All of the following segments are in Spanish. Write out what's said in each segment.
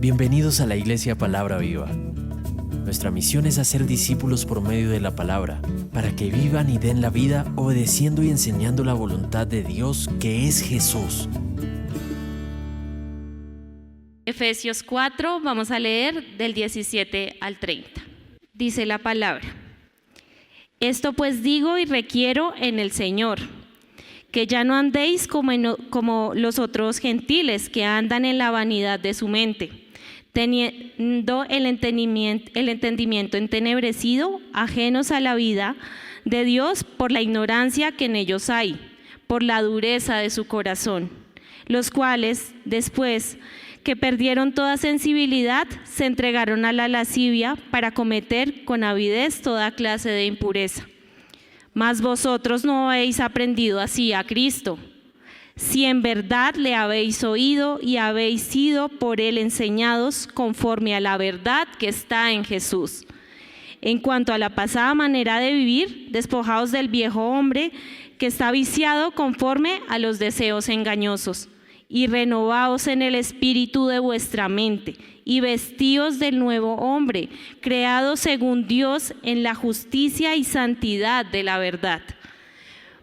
Bienvenidos a la Iglesia Palabra Viva. Nuestra misión es hacer discípulos por medio de la palabra, para que vivan y den la vida obedeciendo y enseñando la voluntad de Dios, que es Jesús. Efesios 4, vamos a leer del 17 al 30. Dice la palabra: Esto pues digo y requiero en el Señor, que ya no andéis como los otros gentiles que andan en la vanidad de su mente, teniendo el entendimiento entenebrecido, ajenos a la vida de Dios por la ignorancia que en ellos hay, por la dureza de su corazón, los cuales, después que perdieron toda sensibilidad, se entregaron a la lascivia para cometer con avidez toda clase de impureza. Mas vosotros no habéis aprendido así a Cristo, si en verdad le habéis oído y habéis sido por él enseñados conforme a la verdad que está en Jesús. En cuanto a la pasada manera de vivir, despojaos del viejo hombre que está viciado conforme a los deseos engañosos, y renovaos en el espíritu de vuestra mente, y vestíos del nuevo hombre, creado según Dios en la justicia y santidad de la verdad.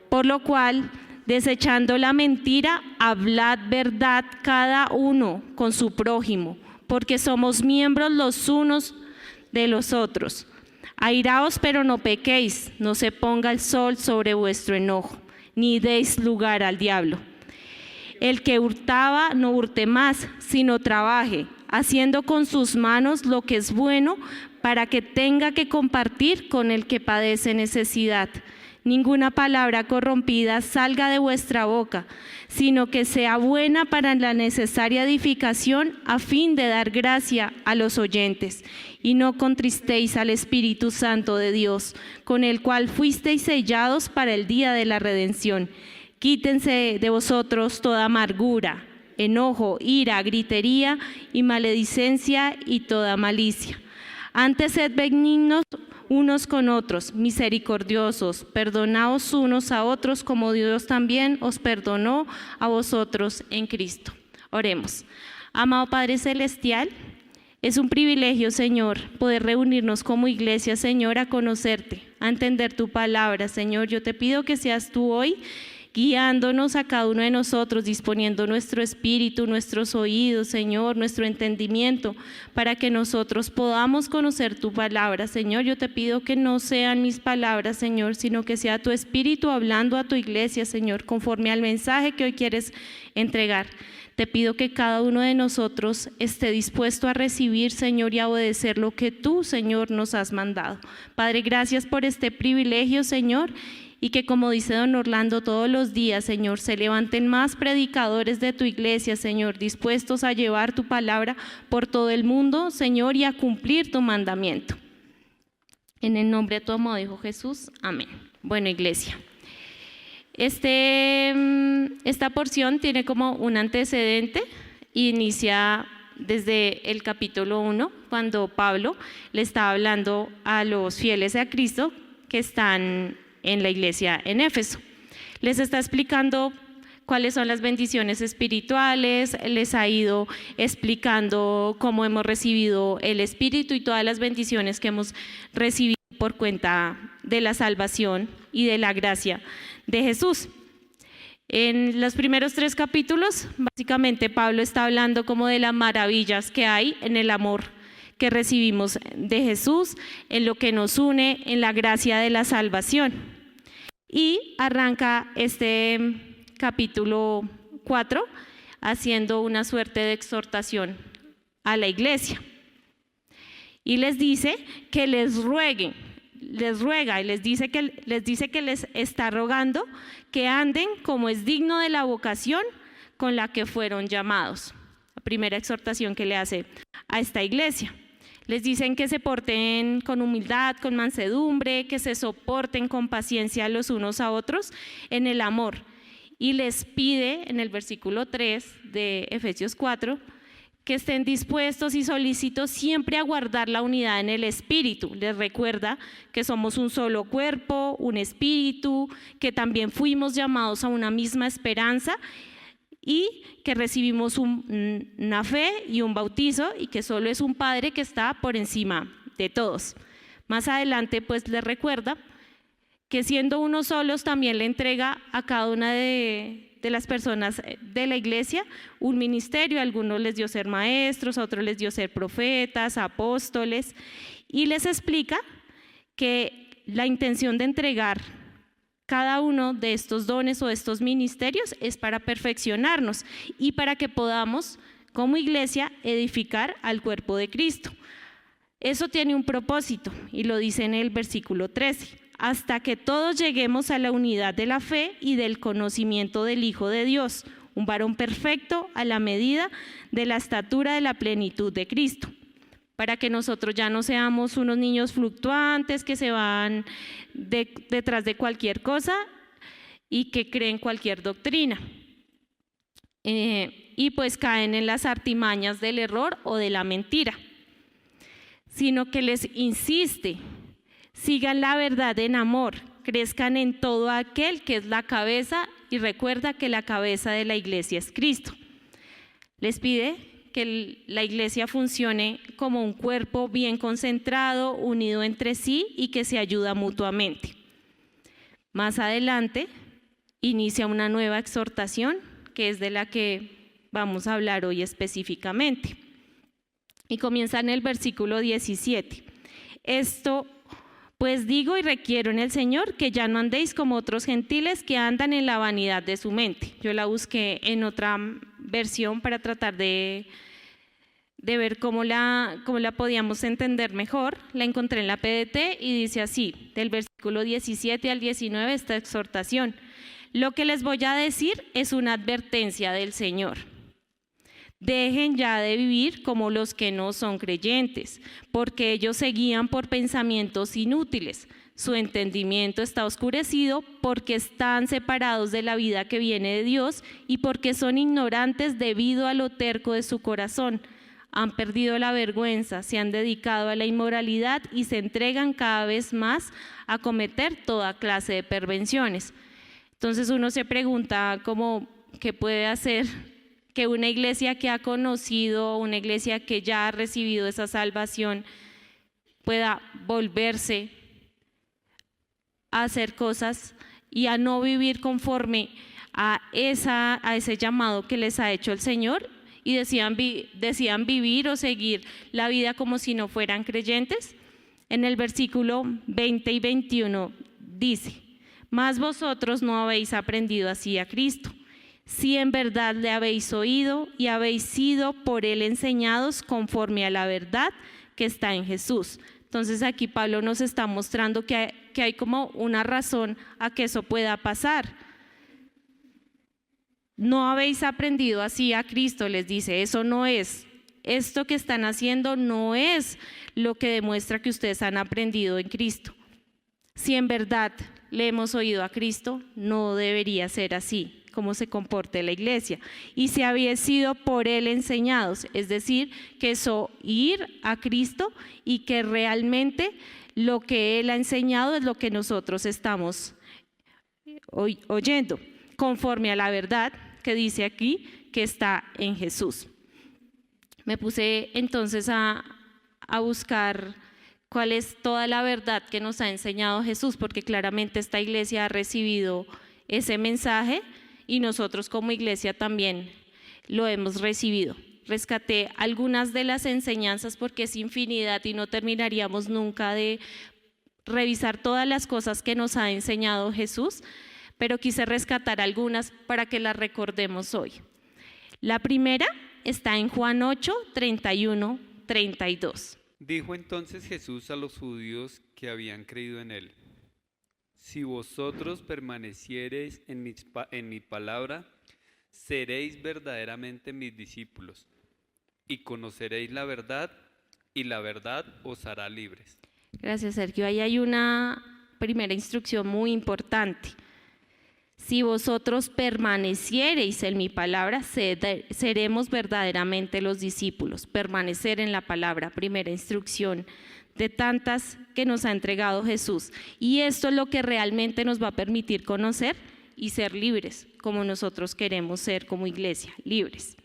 Por lo cual, desechando la mentira, hablad verdad cada uno con su prójimo, porque somos miembros los unos de los otros. Airaos, pero no pequéis, no se ponga el sol sobre vuestro enojo, ni deis lugar al diablo. El que hurtaba, no hurte más, sino trabaje, haciendo con sus manos lo que es bueno, para que tenga que compartir con el que padece necesidad. Ninguna palabra corrompida salga de vuestra boca, sino que sea buena para la necesaria edificación, a fin de dar gracia a los oyentes. Y no contristéis al Espíritu Santo de Dios, con el cual fuisteis sellados para el día de la redención. Quítense de vosotros toda amargura, enojo, ira, gritería y maledicencia y toda malicia. Antes sed benignos unos con otros, misericordiosos, perdonaos unos a otros como Dios también os perdonó a vosotros en Cristo. Oremos. Amado Padre Celestial, es un privilegio, Señor, poder reunirnos como iglesia, Señor, a conocerte, a entender tu palabra. Señor, yo te pido que seas tú hoy guiándonos a cada uno de nosotros, disponiendo nuestro espíritu, nuestros oídos, Señor, nuestro entendimiento, para que nosotros podamos conocer tu palabra. Señor, yo te pido que no sean mis palabras, Señor, sino que sea tu espíritu hablando a tu iglesia, Señor, conforme al mensaje que hoy quieres entregar. Te pido que cada uno de nosotros esté dispuesto a recibir, Señor, y a obedecer lo que tú, Señor, nos has mandado. Padre, gracias por este privilegio, Señor, y que, como dice don Orlando, todos los días, Señor, se levanten más predicadores de tu iglesia, Señor, dispuestos a llevar tu palabra por todo el mundo, Señor, y a cumplir tu mandamiento. En el nombre de tu amado Hijo Jesús, amén. Bueno, iglesia, esta porción tiene como un antecedente, inicia desde el capítulo 1, cuando Pablo le estaba hablando a los fieles a Cristo que están en la iglesia en Éfeso. Les está explicando cuáles son las bendiciones espirituales, les ha ido explicando cómo hemos recibido el Espíritu y todas las bendiciones que hemos recibido por cuenta de la salvación y de la gracia de Jesús. En los primeros 3 capítulos, básicamente Pablo está hablando como de las maravillas que hay en el amor que recibimos de Jesús, en lo que nos une, en la gracia de la salvación. Y arranca este capítulo 4 haciendo una suerte de exhortación a la iglesia. Y les dice que les ruega y les dice que les está rogando que anden como es digno de la vocación con la que fueron llamados. La primera exhortación que le hace a esta iglesia. Les dicen que se porten con humildad, con mansedumbre, que se soporten con paciencia los unos a otros en el amor. Y les pide en el versículo 3 de Efesios 4 que estén dispuestos y solícitos siempre a guardar la unidad en el espíritu. Les recuerda que somos un solo cuerpo, un espíritu, que también fuimos llamados a una misma esperanza y que recibimos una fe y un bautizo y que solo es un Padre que está por encima de todos. Más adelante pues les recuerda que siendo unos solos también le entrega a cada una de las personas de la iglesia un ministerio. A algunos les dio ser maestros, a otros les dio ser profetas, apóstoles, y les explica que la intención de entregar cada uno de estos dones o de estos ministerios es para perfeccionarnos y para que podamos como iglesia edificar al cuerpo de Cristo. Eso tiene un propósito y lo dice en el versículo 13: hasta que todos lleguemos a la unidad de la fe y del conocimiento del Hijo de Dios, un varón perfecto a la medida de la estatura de la plenitud de Cristo, para que nosotros ya no seamos unos niños fluctuantes que se van detrás de cualquier cosa y que creen cualquier doctrina, y pues caen en las artimañas del error o de la mentira, sino que les insiste: sigan la verdad en amor, crezcan en todo aquel que es la cabeza, y recuerda que la cabeza de la iglesia es Cristo. Les pide que la iglesia funcione como un cuerpo bien concentrado, unido entre sí y que se ayuda mutuamente. Más adelante inicia una nueva exhortación, que es de la que vamos a hablar hoy específicamente. Y comienza en el versículo 17. Esto pues digo y requiero en el Señor, que ya no andéis como otros gentiles que andan en la vanidad de su mente. Yo la busqué en otra versión para tratar de ver cómo la podíamos entender mejor. La encontré en la PDT y dice así, del versículo 17 al 19, esta exhortación: lo que les voy a decir es una advertencia del Señor. Dejen ya de vivir como los que no son creyentes, porque ellos se guían por pensamientos inútiles. Su entendimiento está oscurecido porque están separados de la vida que viene de Dios y porque son ignorantes debido a lo terco de su corazón. Han perdido la vergüenza, se han dedicado a la inmoralidad y se entregan cada vez más a cometer toda clase de perversiones. Entonces uno se pregunta cómo, ¿qué puede hacer que una iglesia que ha conocido, una iglesia que ya ha recibido esa salvación, pueda volverse a hacer cosas y a no vivir conforme a ese llamado que les ha hecho el Señor, y decían vivir o seguir la vida como si no fueran creyentes? En el versículo 20 y 21 dice: mas vosotros no habéis aprendido así a Cristo, si en verdad le habéis oído y habéis sido por él enseñados conforme a la verdad que está en Jesús. Entonces aquí Pablo nos está mostrando que hay como una razón a que eso pueda pasar. No habéis aprendido así a Cristo, les dice. Eso no es, esto que están haciendo no es lo que demuestra que ustedes han aprendido en Cristo. Si en verdad le hemos oído a Cristo, no debería ser así cómo se comporte la iglesia. Y si habéis sido por él enseñados, es decir, que es oír a Cristo y que realmente lo que él ha enseñado es lo que nosotros estamos oyendo, conforme a la verdad que dice aquí que está en Jesús. Me puse entonces a buscar cuál es toda la verdad que nos ha enseñado Jesús, porque claramente esta iglesia ha recibido ese mensaje y nosotros como iglesia también lo hemos recibido. Rescaté algunas de las enseñanzas porque es infinidad y no terminaríamos nunca de revisar todas las cosas que nos ha enseñado Jesús, pero quise rescatar algunas para que las recordemos hoy. La primera está en Juan 8, 31, 32. Dijo entonces Jesús a los judíos que habían creído en él: si vosotros permaneciereis en mi palabra, seréis verdaderamente mis discípulos, y conoceréis la verdad, y la verdad os hará libres. Gracias, Sergio. Ahí hay una primera instrucción muy importante. Si vosotros permaneciereis en mi palabra, seremos verdaderamente los discípulos. Permanecer en la palabra, primera instrucción de tantas que nos ha entregado Jesús. Y esto es lo que realmente nos va a permitir conocer y ser libres, como nosotros queremos ser como iglesia, libres.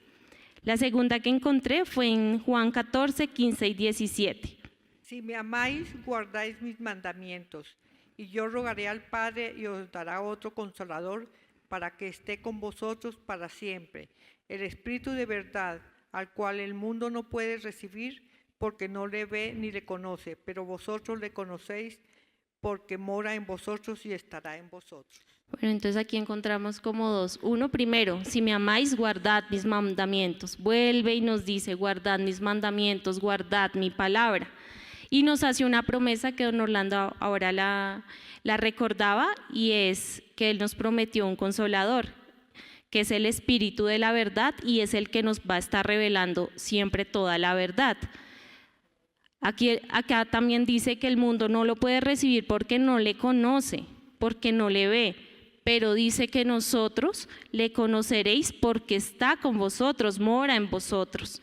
La segunda que encontré fue en Juan 14, 15 y 17. Si me amáis, guardáis mis mandamientos, y yo rogaré al Padre y os dará otro Consolador para que esté con vosotros para siempre, el Espíritu de verdad, al cual el mundo no puede recibir porque no le ve ni le conoce, pero vosotros le conocéis porque mora en vosotros y estará en vosotros. Bueno, entonces aquí encontramos como dos. Uno, primero, si me amáis, guardad mis mandamientos. Vuelve y nos dice, guardad mis mandamientos, guardad mi palabra. Y nos hace una promesa que don Orlando ahora la recordaba, y es que él nos prometió un consolador, que es el Espíritu de la verdad, y es el que nos va a estar revelando siempre toda la verdad. Acá también dice que el mundo no lo puede recibir porque no le conoce, porque no le ve, pero dice que nosotros le conoceréis porque está con vosotros, mora en vosotros.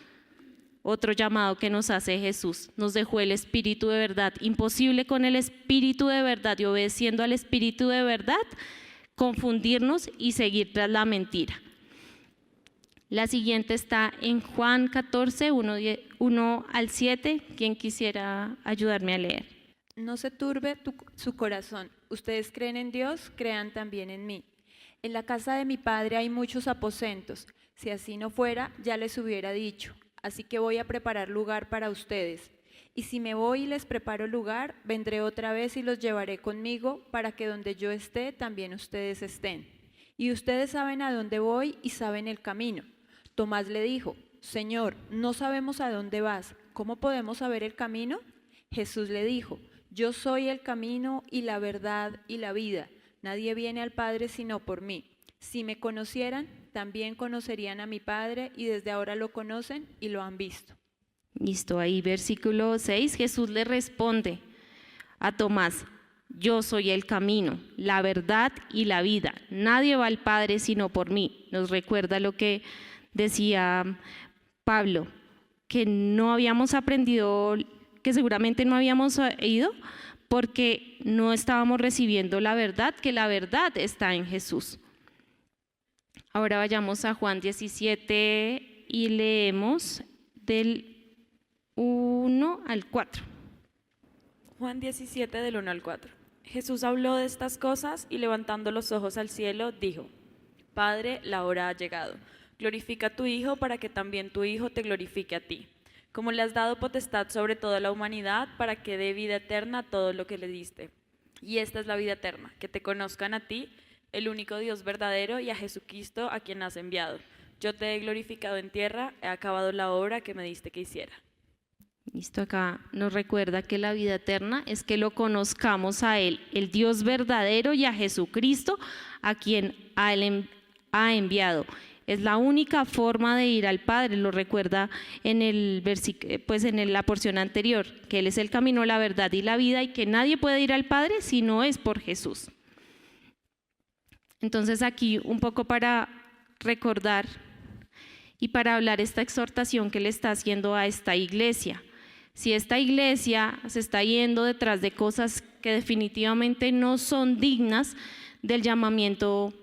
Otro llamado que nos hace Jesús, nos dejó el Espíritu de verdad. Imposible con el Espíritu de verdad y obedeciendo al Espíritu de verdad, confundirnos y seguir tras la mentira. La siguiente está en Juan 14, 1 al 7. ¿Quién quisiera ayudarme a leer? No se turbe su corazón. Ustedes creen en Dios, crean también en mí. En la casa de mi Padre hay muchos aposentos. Si así no fuera, ya les hubiera dicho. Así que voy a preparar lugar para ustedes. Y si me voy y les preparo lugar, vendré otra vez y los llevaré conmigo, para que donde yo esté, también ustedes estén. Y ustedes saben a dónde voy y saben el camino. Tomás le dijo, Señor, no sabemos a dónde vas. ¿Cómo podemos saber el camino? Jesús le dijo, yo soy el camino y la verdad y la vida. Nadie viene al Padre sino por mí. Si me conocieran, también conocerían a mi Padre, y desde ahora lo conocen y lo han visto. Listo, ahí versículo 6, Jesús le responde a Tomás, yo soy el camino, la verdad y la vida. Nadie va al Padre sino por mí. Nos recuerda lo que decía Pablo, que no habíamos aprendido, que seguramente no habíamos oído, porque no estábamos recibiendo la verdad, que la verdad está en Jesús. Ahora vayamos a Juan 17 y leemos del 1 al 4. Juan 17 del 1 al 4. Jesús habló de estas cosas y levantando los ojos al cielo dijo, Padre, la hora ha llegado. Glorifica a tu Hijo para que también tu Hijo te glorifique a ti. Como le has dado potestad sobre toda la humanidad para que dé vida eterna a todo lo que le diste. Y esta es la vida eterna, que te conozcan a ti, el único Dios verdadero, y a Jesucristo a quien has enviado. Yo te he glorificado en tierra, he acabado la obra que me diste que hiciera. Listo, acá nos recuerda que la vida eterna es que lo conozcamos a Él, el Dios verdadero, y a Jesucristo, a quien Él ha enviado. Es la única forma de ir al Padre, lo recuerda en el pues en la porción anterior, que Él es el camino, la verdad y la vida, y que nadie puede ir al Padre si no es por Jesús. Entonces aquí un poco para recordar y para hablar esta exhortación que le está haciendo a esta iglesia. Si esta iglesia se está yendo detrás de cosas que definitivamente no son dignas del llamamiento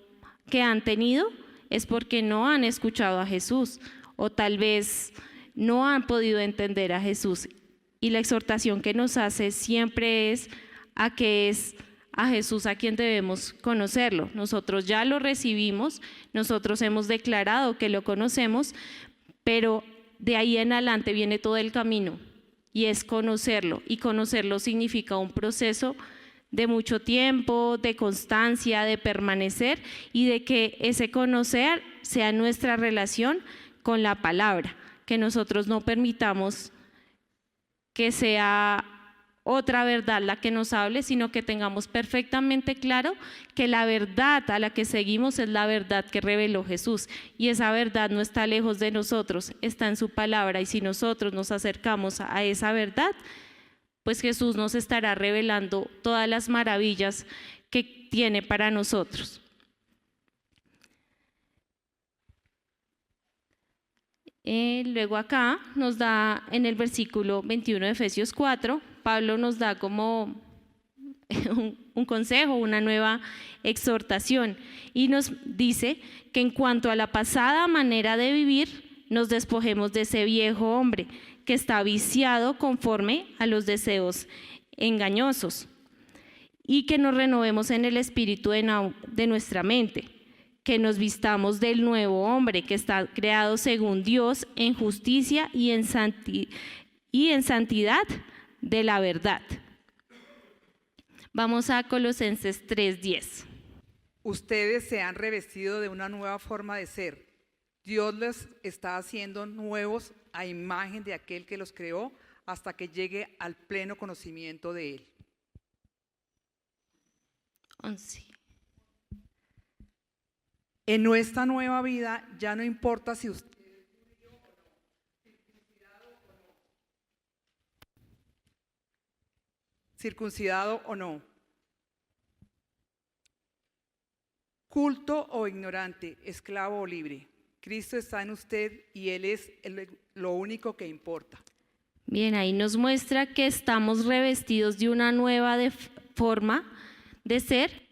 que han tenido, es porque no han escuchado a Jesús, o tal vez no han podido entender a Jesús. Y la exhortación que nos hace siempre es a que es a Jesús a quien debemos conocerlo. Nosotros ya lo recibimos, nosotros hemos declarado que lo conocemos, pero de ahí en adelante viene todo el camino, y es conocerlo. Y conocerlo significa un proceso de mucho tiempo, de constancia, de permanecer, y de que ese conocer sea nuestra relación con la palabra, que nosotros no permitamos que sea otra verdad la que nos hable, sino que tengamos perfectamente claro que la verdad a la que seguimos es la verdad que reveló Jesús, y esa verdad no está lejos de nosotros, está en su palabra, y si nosotros nos acercamos a esa verdad, pues Jesús nos estará revelando todas las maravillas que tiene para nosotros. Luego acá nos da en el versículo 21 de Efesios 4, Pablo nos da como un consejo, una nueva exhortación. Y nos dice que en cuanto a la pasada manera de vivir, nos despojemos de ese viejo hombre que está viciado conforme a los deseos engañosos y que nos renovemos en el espíritu de nuestra mente, que nos vistamos del nuevo hombre que está creado según Dios en justicia y en santidad de la verdad. Vamos a Colosenses 3:10. Ustedes se han revestido de una nueva forma de ser. Dios les está haciendo nuevos a imagen de aquel que los creó hasta que llegue al pleno conocimiento de Él. 11. En nuestra nueva vida ya no importa si usted es judío o no, circuncidado o no, culto o ignorante, esclavo o libre. Cristo está en usted y Él es lo único que importa. Bien, ahí nos muestra que estamos revestidos de una nueva forma de ser,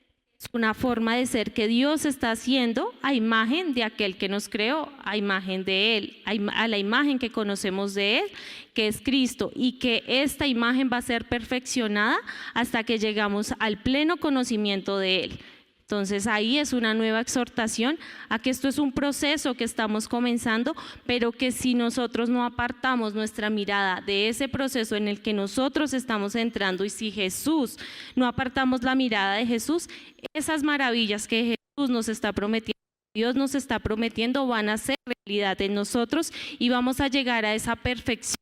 una forma de ser que Dios está haciendo a imagen de aquel que nos creó, a imagen de Él, a la imagen que conocemos de Él, que es Cristo, y que esta imagen va a ser perfeccionada hasta que llegamos al pleno conocimiento de Él. Entonces ahí es una nueva exhortación a que esto es un proceso que estamos comenzando, pero que si nosotros no apartamos nuestra mirada de ese proceso en el que nosotros estamos entrando, y si Jesús, no apartamos la mirada de Jesús, esas maravillas que Jesús nos está prometiendo, Dios nos está prometiendo, van a ser realidad en nosotros y vamos a llegar a esa perfección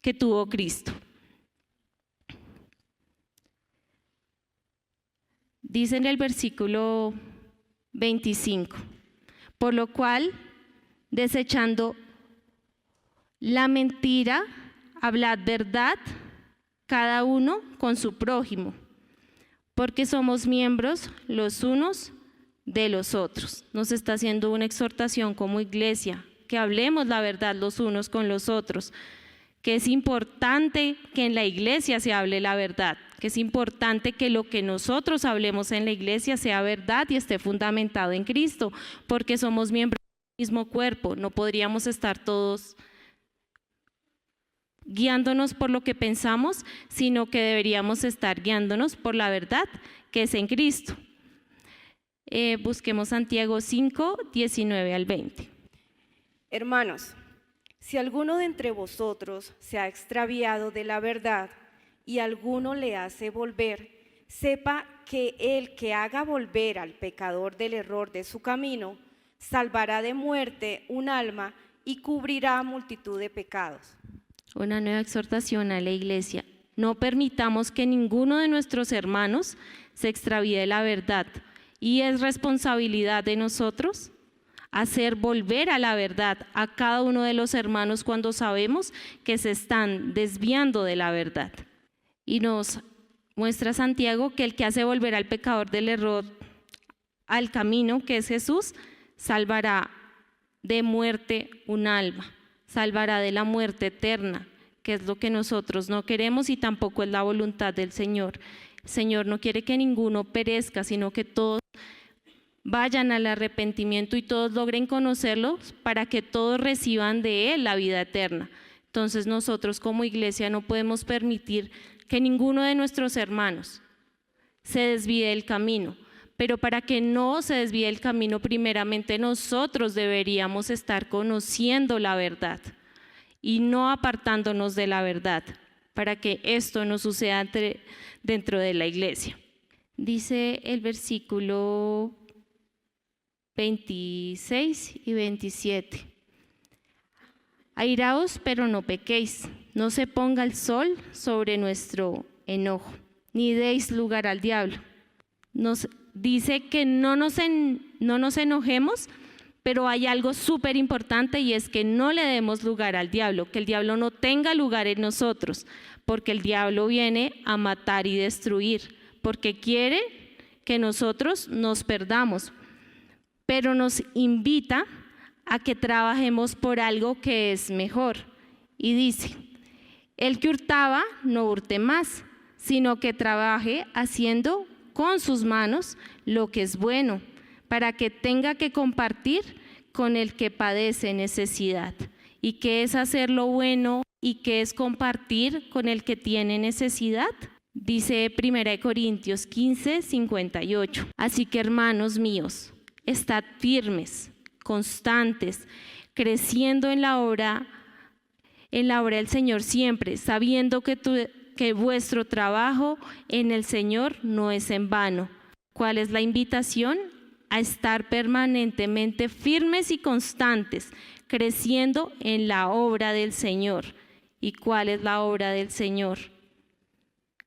que tuvo Cristo. Dice en el versículo 25, por lo cual, desechando la mentira, hablad verdad, cada uno con su prójimo, porque somos miembros los unos de los otros. Nos está haciendo una exhortación como iglesia, que hablemos la verdad los unos con los otros, que es importante que en la iglesia se hable la verdad, que es importante que lo que nosotros hablemos en la iglesia sea verdad y esté fundamentado en Cristo, porque somos miembros del mismo cuerpo, no podríamos estar todos guiándonos por lo que pensamos, sino que deberíamos estar guiándonos por la verdad que es en Cristo. Busquemos Santiago 5, 19 al 20. Hermanos, si alguno de entre vosotros se ha extraviado de la verdad y alguno le hace volver, sepa que el que haga volver al pecador del error de su camino, salvará de muerte un alma y cubrirá multitud de pecados. Una nueva exhortación a la iglesia. No permitamos que ninguno de nuestros hermanos se extravíe de la verdad, y es responsabilidad de nosotros hacer volver a la verdad a cada uno de los hermanos cuando sabemos que se están desviando de la verdad. Y nos muestra Santiago que el que hace volver al pecador del error al camino, que es Jesús, salvará de muerte un alma, salvará de la muerte eterna, que es lo que nosotros no queremos y tampoco es la voluntad del Señor. El Señor no quiere que ninguno perezca, sino que todos vayan al arrepentimiento y todos logren conocerlo para que todos reciban de Él la vida eterna. Entonces nosotros como iglesia no podemos permitir que ninguno de nuestros hermanos se desvíe del camino, pero para que no se desvíe del camino, primeramente nosotros deberíamos estar conociendo la verdad y no apartándonos de la verdad, para que esto no suceda dentro de la iglesia. Dice el versículo 26 y 27. Airaos, pero no pequéis, no se ponga el sol sobre nuestro enojo, ni deis lugar al diablo. Nos dice que no nos enojemos, pero hay algo súper importante y es que no le demos lugar al diablo, que el diablo no tenga lugar en nosotros, porque el diablo viene a matar y destruir, porque quiere que nosotros nos perdamos, pero nos invita a que trabajemos por algo que es mejor. Y dice, el que hurtaba, no hurte más, sino que trabaje haciendo con sus manos lo que es bueno, para que tenga que compartir con el que padece necesidad. ¿Y qué es hacer lo bueno y qué es compartir con el que tiene necesidad? Dice 1 Corintios 15, 58. Así que, hermanos míos, estad firmes, constantes, creciendo en la obra del Señor siempre, sabiendo que vuestro trabajo en el Señor no es en vano. ¿Cuál es la invitación? A estar permanentemente firmes y constantes, creciendo en la obra del Señor. ¿Y cuál es la obra del Señor?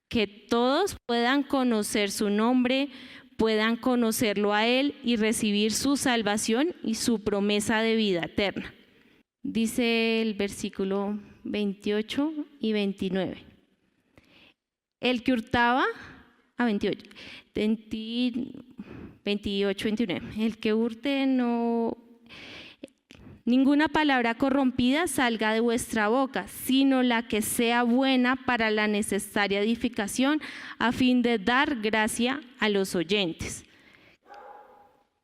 Que todos puedan conocer su nombre, puedan conocerlo a Él y recibir su salvación y su promesa de vida eterna. Dice el versículo 28 y 29. El que hurtaba, 28, 29. El que hurte ninguna palabra corrompida salga de vuestra boca, sino la que sea buena para la necesaria edificación, a fin de dar gracia a los oyentes.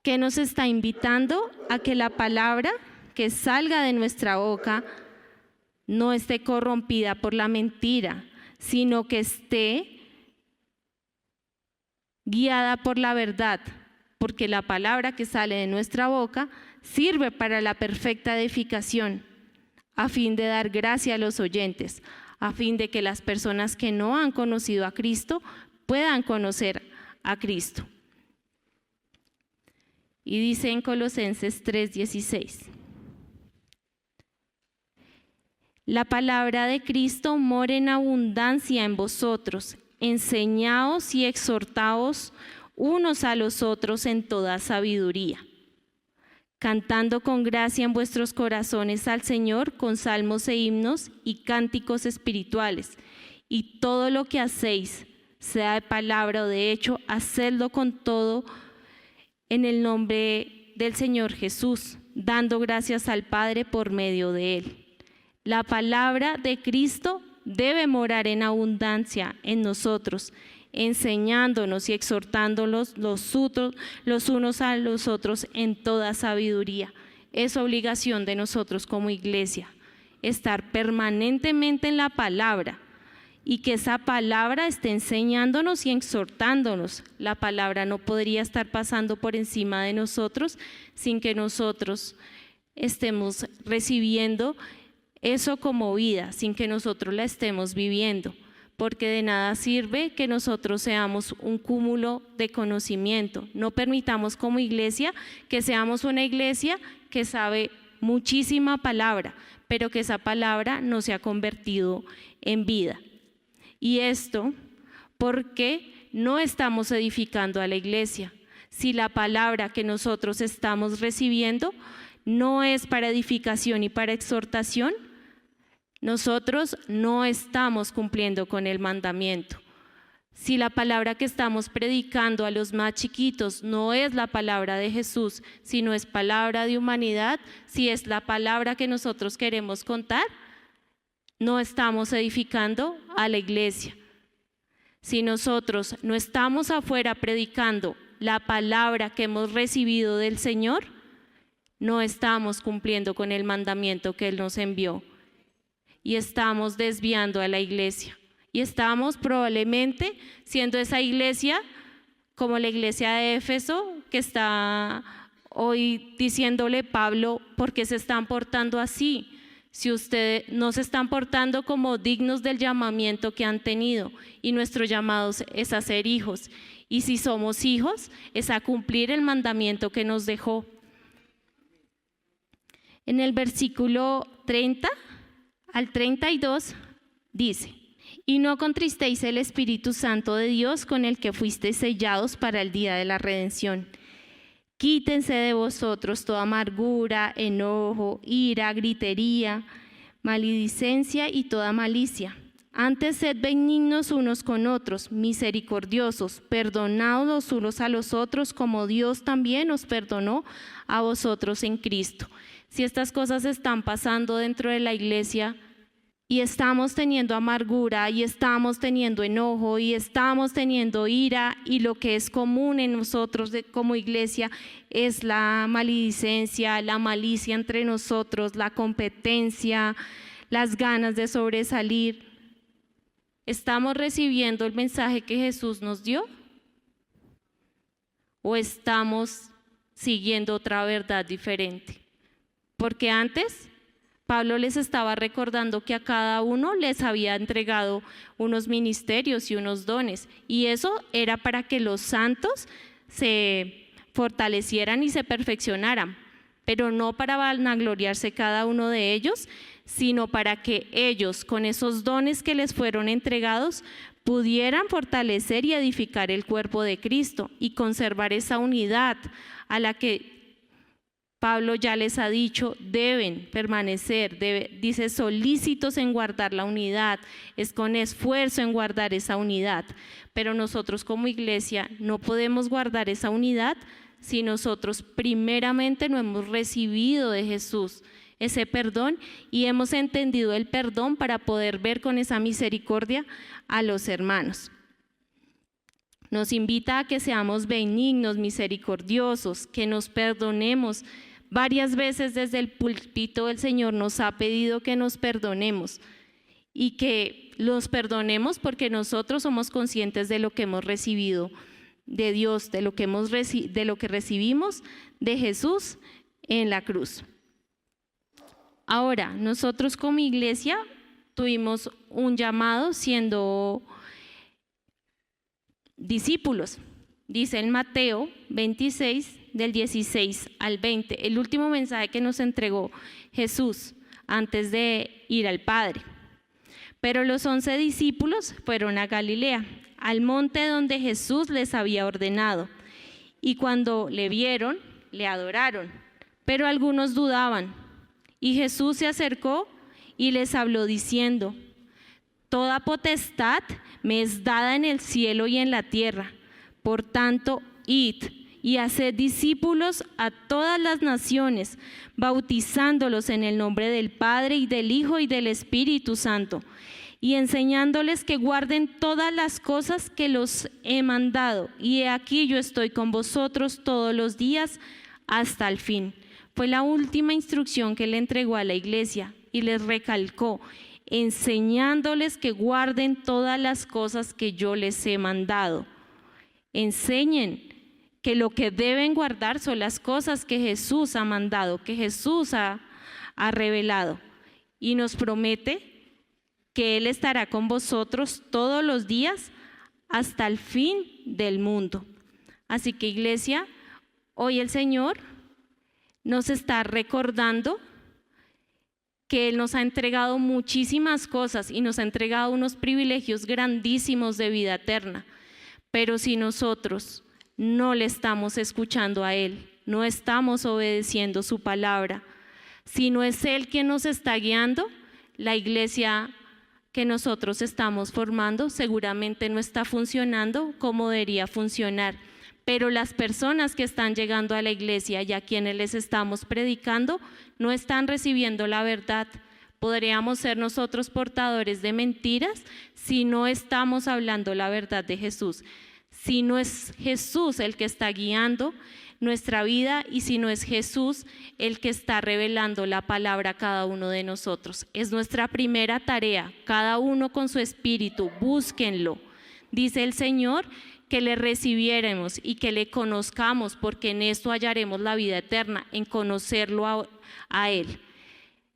¿Qué nos está invitando? A que la palabra que salga de nuestra boca no esté corrompida por la mentira, sino que esté guiada por la verdad, porque la palabra que sale de nuestra boca sirve para la perfecta edificación, a fin de dar gracia a los oyentes, a fin de que las personas que no han conocido a Cristo puedan conocer a Cristo. Y dice en Colosenses 3:16, la palabra de Cristo mora en abundancia en vosotros, enseñaos y exhortaos unos a los otros en toda sabiduría, cantando con gracia en vuestros corazones al Señor con salmos e himnos y cánticos espirituales. Y todo lo que hacéis, sea de palabra o de hecho, hacedlo con todo en el nombre del Señor Jesús, dando gracias al Padre por medio de Él. La palabra de Cristo debe morar en abundancia en nosotros, enseñándonos y exhortándonos los unos a los otros en toda sabiduría. Es obligación de nosotros como iglesia estar permanentemente en la palabra y que esa palabra esté enseñándonos y exhortándonos. La palabra no podría estar pasando por encima de nosotros sin que nosotros estemos recibiendo eso como vida, sin que nosotros la estemos viviendo, porque de nada sirve que nosotros seamos un cúmulo de conocimiento. No permitamos como iglesia que seamos una iglesia que sabe muchísima palabra, pero que esa palabra no se ha convertido en vida. Y esto porque no estamos edificando a la iglesia. Si la palabra que nosotros estamos recibiendo no es para edificación y para exhortación, nosotros no estamos cumpliendo con el mandamiento. Si la palabra que estamos predicando a los más chiquitos no es la palabra de Jesús, sino es palabra de humanidad, si es la palabra que nosotros queremos contar, no estamos edificando a la iglesia. Si nosotros no estamos afuera predicando la palabra que hemos recibido del Señor, no estamos cumpliendo con el mandamiento que Él nos envió. Y estamos desviando a la iglesia. Y estamos probablemente siendo esa iglesia como la iglesia de Éfeso, que está hoy diciéndole Pablo, ¿por qué se están portando así? Si ustedes no se están portando como dignos del llamamiento que han tenido, y nuestro llamado es a ser hijos. Y si somos hijos, es a cumplir el mandamiento que nos dejó. En el versículo 30 al 32 dice: y no contristéis el Espíritu Santo de Dios, con el que fuisteis sellados para el día de la redención. Quítense de vosotros toda amargura, enojo, ira, gritería, maledicencia y toda malicia. Antes sed benignos unos con otros, misericordiosos, perdonaos los unos a los otros, como Dios también os perdonó a vosotros en Cristo. Si estas cosas están pasando dentro de la iglesia y estamos teniendo amargura y estamos teniendo enojo y estamos teniendo ira, y lo que es común en nosotros como iglesia es la maledicencia, la malicia entre nosotros, la competencia, las ganas de sobresalir. ¿Estamos recibiendo el mensaje que Jesús nos dio? ¿O estamos siguiendo otra verdad diferente? Porque antes Pablo les estaba recordando que a cada uno les había entregado unos ministerios y unos dones, y eso era para que los santos se fortalecieran y se perfeccionaran, pero no para vanagloriarse cada uno de ellos, sino para que ellos, con esos dones que les fueron entregados, pudieran fortalecer y edificar el cuerpo de Cristo y conservar esa unidad a la que Pablo ya les ha dicho, deben permanecer, dice solícitos en guardar la unidad, es con esfuerzo en guardar esa unidad. Pero nosotros como iglesia no podemos guardar esa unidad si nosotros primeramente no hemos recibido de Jesús ese perdón y hemos entendido el perdón para poder ver con esa misericordia a los hermanos. Nos invita a que seamos benignos, misericordiosos, que nos perdonemos. Varias veces desde el púlpito el Señor nos ha pedido que nos perdonemos y que los perdonemos porque nosotros somos conscientes de lo que hemos recibido de Dios, de lo que recibimos de Jesús en la cruz. Ahora, nosotros como iglesia tuvimos un llamado siendo discípulos. Dice en Mateo 26, del 16 al 20, el último mensaje que nos entregó Jesús antes de ir al Padre. Pero los 11 discípulos fueron a Galilea, al monte donde Jesús les había ordenado. Y cuando le vieron, le adoraron, pero algunos dudaban. Y Jesús se acercó y les habló diciendo: toda potestad me es dada en el cielo y en la tierra. Por tanto, id y haced discípulos a todas las naciones, bautizándolos en el nombre del Padre y del Hijo y del Espíritu Santo, y enseñándoles que guarden todas las cosas que los he mandado. Y he aquí yo estoy con vosotros todos los días hasta el fin. Fue la última instrucción que le entregó a la iglesia y les recalcó, enseñándoles que guarden todas las cosas que yo les he mandado. Enseñen que lo que deben guardar son las cosas que Jesús ha mandado, que Jesús ha revelado, y nos promete que Él estará con vosotros todos los días hasta el fin del mundo. Así que, iglesia, hoy el Señor nos está recordando que Él nos ha entregado muchísimas cosas y nos ha entregado unos privilegios grandísimos de vida eterna, pero si nosotros no le estamos escuchando a Él, no estamos obedeciendo su palabra, si no es Él quien nos está guiando, la iglesia que nosotros estamos formando seguramente no está funcionando como debería funcionar. Pero las personas que están llegando a la iglesia y a quienes les estamos predicando no están recibiendo la verdad. Podríamos ser nosotros portadores de mentiras si no estamos hablando la verdad de Jesús. Si no es Jesús el que está guiando nuestra vida y si no es Jesús el que está revelando la palabra a cada uno de nosotros. Es nuestra primera tarea, cada uno con su espíritu, búsquenlo. Dice el Señor que le recibiéramos y que le conozcamos, porque en esto hallaremos la vida eterna, en conocerlo a Él.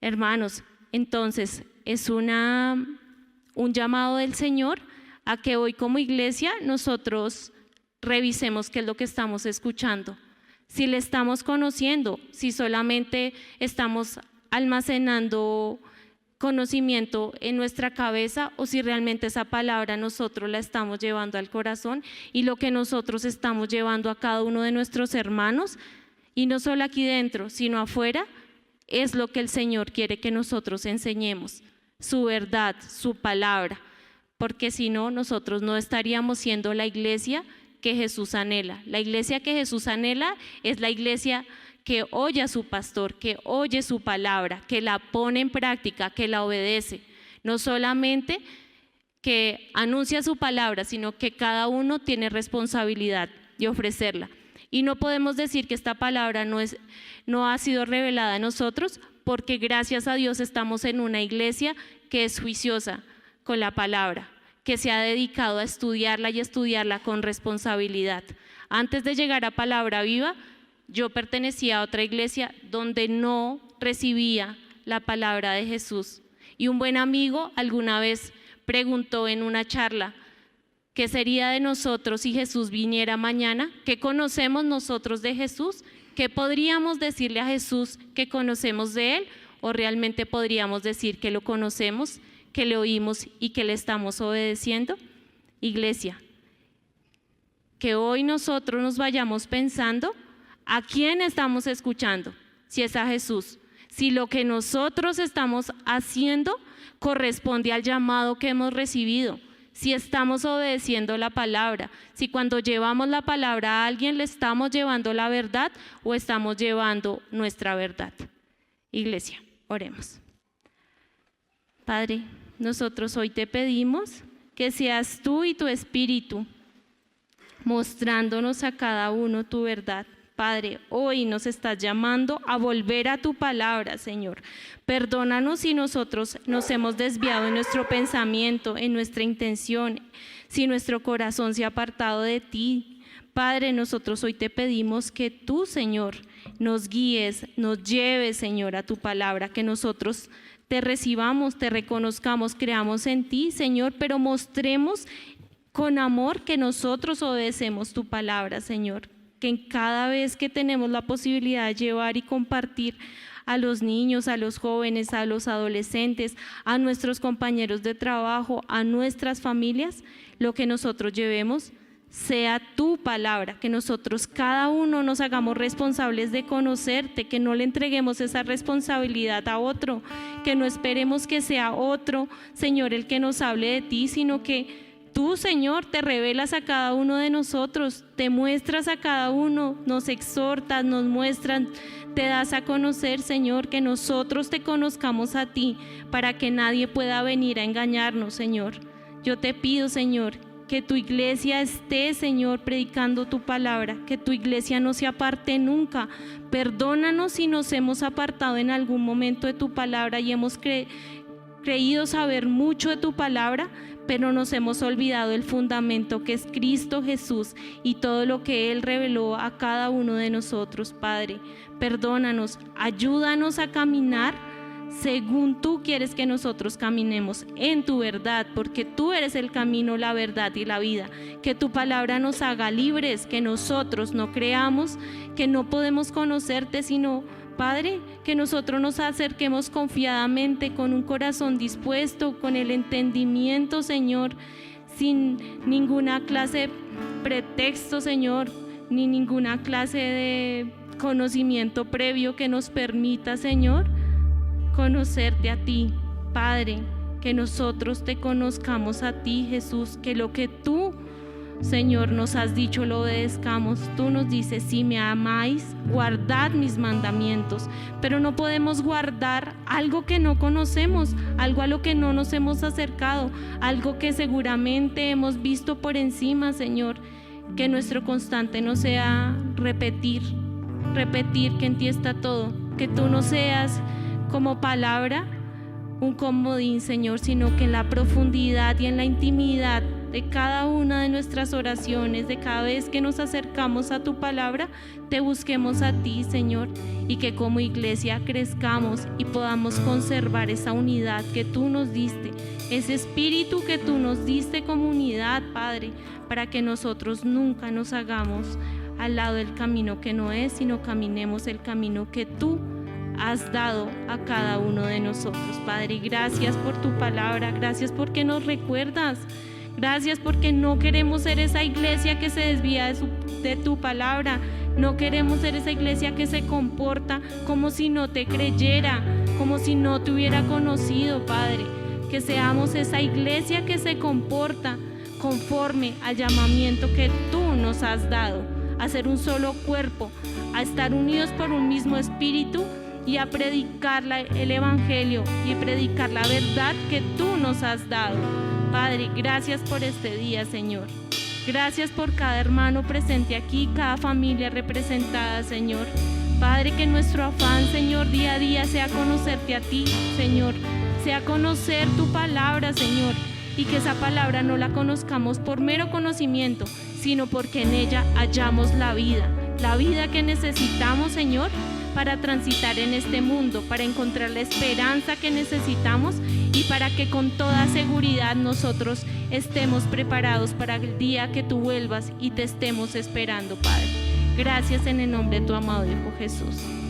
Hermanos, entonces es un llamado del Señor a que hoy como iglesia nosotros revisemos qué es lo que estamos escuchando, si le estamos conociendo, si solamente estamos almacenando conocimiento en nuestra cabeza o si realmente esa palabra nosotros la estamos llevando al corazón y lo que nosotros estamos llevando a cada uno de nuestros hermanos, y no solo aquí dentro, sino afuera, es lo que el Señor quiere que nosotros enseñemos, su verdad, su palabra, porque si no, nosotros no estaríamos siendo la iglesia que Jesús anhela. La iglesia que Jesús anhela es la iglesia que oye a su pastor, que oye su palabra, que la pone en práctica, que la obedece. No solamente que anuncia su palabra, sino que cada uno tiene responsabilidad de ofrecerla. Y no podemos decir que esta palabra no ha sido revelada a nosotros, porque gracias a Dios estamos en una iglesia que es juiciosa con la palabra, que se ha dedicado a estudiarla y estudiarla con responsabilidad. Antes de llegar a Palabra Viva, yo pertenecía a otra iglesia donde no recibía la palabra de Jesús. Y un buen amigo alguna vez preguntó en una charla, ¿qué sería de nosotros si Jesús viniera mañana? ¿Qué conocemos nosotros de Jesús? ¿Qué podríamos decirle a Jesús que conocemos de Él? ¿O realmente podríamos decir que lo conocemos, que le oímos y que le estamos obedeciendo? Iglesia, que hoy nosotros nos vayamos pensando a quién estamos escuchando, si es a Jesús, si lo que nosotros estamos haciendo corresponde al llamado que hemos recibido, si estamos obedeciendo la palabra, si cuando llevamos la palabra a alguien le estamos llevando la verdad o estamos llevando nuestra verdad. Iglesia, oremos. Padre, nosotros hoy te pedimos que seas tú y tu Espíritu mostrándonos a cada uno tu verdad. Padre, hoy nos estás llamando a volver a tu palabra, Señor. Perdónanos si nosotros nos hemos desviado en nuestro pensamiento, en nuestra intención, si nuestro corazón se ha apartado de ti. Padre, nosotros hoy te pedimos que tú, Señor, nos guíes, nos lleves, Señor, a tu palabra, que nosotros te recibamos, te reconozcamos, creamos en ti, Señor, pero mostremos con amor que nosotros obedecemos tu palabra, Señor. Que en cada vez que tenemos la posibilidad de llevar y compartir a los niños, a los jóvenes, a los adolescentes, a nuestros compañeros de trabajo, a nuestras familias, lo que nosotros llevemos sea tu palabra, que nosotros cada uno nos hagamos responsables de conocerte, que no le entreguemos esa responsabilidad a otro, que no esperemos que sea otro, Señor, el que nos hable de ti, sino que tú, Señor, te revelas a cada uno de nosotros, te muestras a cada uno, nos exhortas, nos muestras, te das a conocer, Señor, que nosotros te conozcamos a ti, para que nadie pueda venir a engañarnos, Señor. Yo te pido, Señor, que tu iglesia esté, Señor, predicando tu palabra, que tu iglesia no se aparte nunca. Perdónanos si nos hemos apartado en algún momento de tu palabra y hemos creído saber mucho de tu palabra, pero nos hemos olvidado el fundamento que es Cristo Jesús y todo lo que Él reveló a cada uno de nosotros, Padre. Perdónanos, ayúdanos a caminar según tú quieres que nosotros caminemos en tu verdad, porque tú eres el camino, la verdad y la vida. Que tu palabra nos haga libres, que nosotros no creamos que no podemos conocerte, sino, Padre, que nosotros nos acerquemos confiadamente, con un corazón dispuesto, con el entendimiento, Señor, sin ninguna clase de pretexto, Señor, ni ninguna clase de conocimiento previo que nos permita, Señor, conocerte a ti, Padre, que nosotros te conozcamos a ti, Jesús, que lo que tú, Señor, nos has dicho lo obedezcamos. Tú nos dices, si me amáis, guardad mis mandamientos, pero no podemos guardar algo que no conocemos, algo a lo que no nos hemos acercado, algo que seguramente hemos visto por encima, Señor. Que nuestro constante no sea repetir que en ti está todo, que tú no seas como palabra un comodín, Señor, sino que en la profundidad y en la intimidad de cada una de nuestras oraciones, de cada vez que nos acercamos a tu palabra, te busquemos a ti, Señor, y que como iglesia crezcamos y podamos conservar esa unidad que tú nos diste, ese espíritu que tú nos diste como unidad, Padre, para que nosotros nunca nos hagamos al lado del camino que no es, sino caminemos el camino que tú has dado a cada uno de nosotros, Padre. Gracias por tu palabra, gracias porque nos recuerdas. Gracias porque no queremos ser esa iglesia que se desvía de tu palabra. No queremos ser esa iglesia que se comporta como si no te creyera, como si no te hubiera conocido, Padre. Que seamos esa iglesia que se comporta conforme al llamamiento que tú nos has dado, a ser un solo cuerpo, a estar unidos por un mismo espíritu y a predicar el Evangelio y predicar la verdad que tú nos has dado. Padre, gracias por este día, Señor. Gracias por cada hermano presente aquí, cada familia representada, Señor. Padre, que nuestro afán, Señor, día a día sea conocerte a ti, Señor, sea conocer tu palabra, Señor, y que esa palabra no la conozcamos por mero conocimiento, sino porque en ella hallamos la vida que necesitamos, Señor, para transitar en este mundo, para encontrar la esperanza que necesitamos y para que con toda seguridad nosotros estemos preparados para el día que tú vuelvas y te estemos esperando, Padre. Gracias en el nombre de tu amado Hijo Jesús.